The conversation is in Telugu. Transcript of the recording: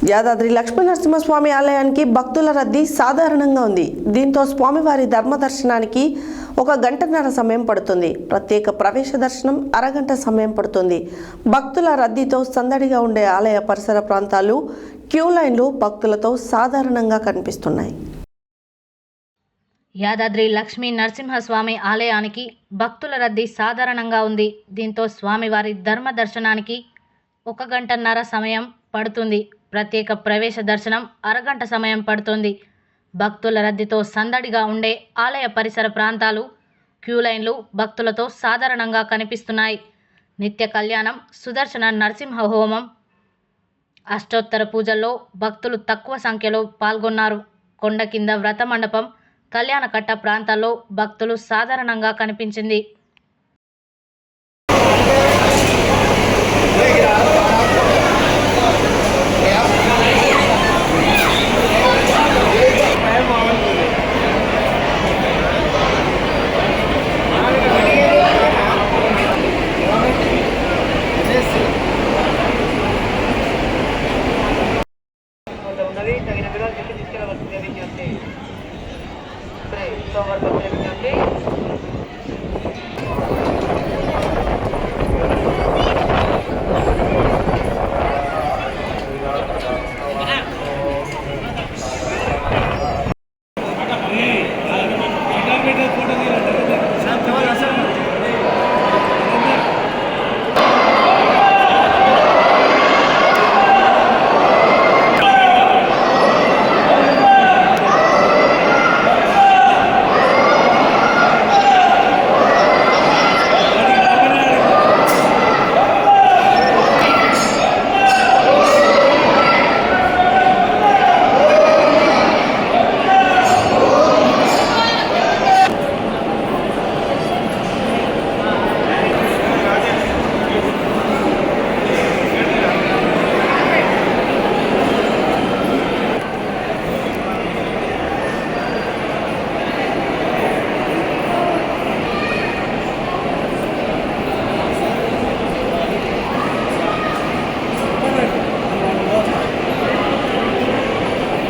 యాదాద్రి లక్ష్మీనరసింహస్వామి ఆలయానికి భక్తుల రద్దీ సాధారణంగా ఉంది. దీంతో స్వామివారి ధర్మదర్శనానికి 1 గంటన్నర సమయం పడుతుంది. ప్రత్యేక ప్రవేశ దర్శనం అరగంట సమయం పడుతుంది. భక్తుల రద్దీతో సందడిగా ఉండే ఆలయ పరిసర ప్రాంతాలు క్యూ లైన్లు భక్తులతో సాధారణంగా కనిపిస్తున్నాయి. యాదాద్రి లక్ష్మీ నరసింహస్వామి ఆలయానికి భక్తుల రద్దీ సాధారణంగా ఉంది. దీంతో స్వామివారి ధర్మ దర్శనానికి 1 గంటన్నర సమయం పడుతుంది. ప్రత్యేక ప్రవేశ దర్శనం అరగంట సమయం పడుతుంది. భక్తుల రద్దీతో సందడిగా ఉండే ఆలయ పరిసర ప్రాంతాలు క్యూ లైన్లు భక్తులతో సాధారణంగా కనిపిస్తున్నాయి. నిత్య కళ్యాణం, సుదర్శన నరసింహ హోమం, అష్టోత్తర పూజల్లో భక్తులు తక్కువ సంఖ్యలో పాల్గొన్నారు. కొండ కింద వ్రత మండపం, కళ్యాణకట్ట ప్రాంతాల్లో భక్తులు సాధారణంగా కనిపించింది.